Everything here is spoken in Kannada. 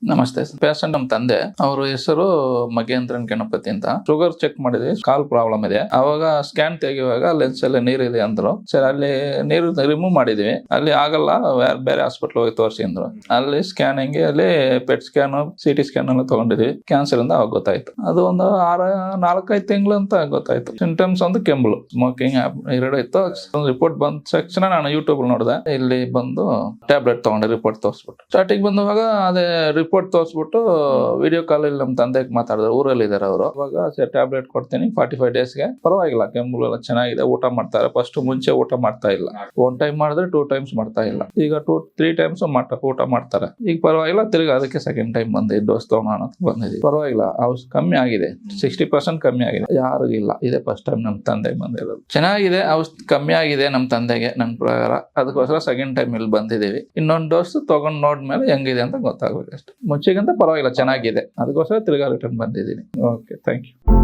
ನಮಸ್ತೆ. ಪೇಷಂಟ್ ನಮ್ಮ ತಂದೆ, ಅವ್ರ ಹೆಸರು ಮಗೇಂದ್ರನ್ ಗಣಪತಿ ಅಂತ. ಶುಗರ್ ಚೆಕ್ ಮಾಡಿದ್ವಿ, ಕಾಲ್ ಪ್ರಾಬ್ಲಮ್ ಇದೆ. ಅವಾಗ ಸ್ಕ್ಯಾನ್ ತೆಗೆಯುವಾಗ ಲೆನ್ಸ್ ಅಲ್ಲಿ ನೀರಿದೆ ಅಂದ್ರು. ಸರಿ, ಅಲ್ಲಿ ನೀರು ರಿಮೂವ್ ಮಾಡಿದ್ವಿ. ಅಲ್ಲಿ ಆಗಲ್ಲ, ಬೇರೆ ಹಾಸ್ಪಿಟಲ್ ಹೋಗಿ ತೋರಿಸಿ ಅಂದ್ರು. ಅಲ್ಲಿ ಸ್ಕ್ಯಾನಿಂಗ್ ಅಲ್ಲಿ ಪೆಟ್ ಸ್ಕ್ಯಾನ್, CT ಸ್ಕ್ಯಾನ್ ಎಲ್ಲ ತಗೊಂಡಿದ್ವಿ. ಕ್ಯಾನ್ಸರ್ ಅಂತ ಅವಾಗ ಗೊತ್ತಾಯ್ತು. ಅದು ಒಂದು 4-5 ತಿಂಗಳು ಅಂತ ಗೊತ್ತಾಯ್ತು. ಸಿಂಟಮ್ಸ್ ಒಂದು ಕೆಂಬಲು, ಸ್ಮೋಕಿಂಗ್ 2 ಇತ್ತು. ರಿಪೋರ್ಟ್ ಬಂದ ತಕ್ಷಣ ನಾನು ಯೂಟ್ಯೂಬ್ ನೋಡಿದೆ. ಇಲ್ಲಿ ಬಂದು ಟ್ಯಾಬ್ಲೆಟ್ ತಗೊಂಡೆ, ರಿಪೋರ್ಟ್ ತೋರಿಸ್ಬಿಟ್ಟು. ಸ್ಟಾರ್ಟಿಂಗ್ ಬಂದುವಾಗ ಅದೇ ರಿಪೋರ್ಟ್ ತೋರಿಸ್ಬಿಟ್ಟು ವಿಡಿಯೋ ಕಾಲ್ ಅಲ್ಲಿ ನಮ್ಮ ತಂದೆಗೆ ಮಾತಾಡಿದ್ರು. ಊರಲ್ಲಿ ಇದಾರೆ ಅವರು. ಅವಾಗ ಟ್ಯಾಬ್ಲೆಟ್ ಕೊಡ್ತೀನಿ 45 ಡೇಸ್ಗೆ, ಪರವಾಗಿಲ್ಲ, ಕೆಮ್ಮು ಎಲ್ಲ ಚೆನ್ನಾಗಿದೆ, ಊಟ ಮಾಡ್ತಾರೆ. ಫಸ್ಟ್ ಮುಂಚೆ ಊಟ ಮಾಡ್ತಾ ಇಲ್ಲ, 1 ಟೈಮ್ ಮಾಡಿದ್ರೆ 2 ಟೈಮ್ಸ್ ಮಾಡ್ತಾ ಇಲ್ಲ. ಈಗ 2-3 ಟೈಮ್ಸ್ ಊಟ ಮಾಡ್ತಾರೆ. ಈಗ ಪರವಾಗಿಲ್ಲ. ತಿರ್ಗಿ ಅದಕ್ಕೆ ಸೆಕೆಂಡ್ ಟೈಮ್ ಬಂದಿದ್ದು, ಡೋಸ್ ತಗೋಣ ಅಂತ ಬಂದಿದ್ದೀವಿ. ಪರವಾಗಿಲ್ಲ, ಔಷಧ ಕಮ್ಮಿ ಆಗಿದೆ, 60% ಕಮ್ಮಿ ಆಗಿದೆ. ಯಾರಿಗಿಲ್ಲ, ಇದೇ ಫಸ್ಟ್ ಟೈಮ್ ನಮ್ಮ ತಂದೆಗೆ ಬಂದಿರೋದು. ಚೆನ್ನಾಗಿದೆ, ಔಷಧ ಕಮ್ಮಿ ಆಗಿದೆ ನಮ್ಮ ತಂದೆಗೆ, ನನ್ನ ಪ್ರಕಾರ. ಅದಕ್ಕೋಸ್ಕರ ಸೆಕೆಂಡ್ ಟೈಮ್ ಇಲ್ಲಿ ಬಂದಿದ್ದೀವಿ. ಇನ್ನೊಂದು ಡೋಸ್ ತಗೊಂಡ್ ನೋಡ್ಮೇಲೆ ಹೆಂಗಿದೆ ಅಂತ ಗೊತ್ತಾಗ್ಬೇಕು ಅಷ್ಟೇ. ಮುಂಚೆಗಿಂತ ಪರವಾಗಿಲ್ಲ, ಚೆನ್ನಾಗಿದೆ. ಅದಕ್ಕೋಸ್ಕರ ತಿರ್ಗಾ ರಿಟರ್ನ್ ಬಂದಿದ್ದೀನಿ. Okay, thank you.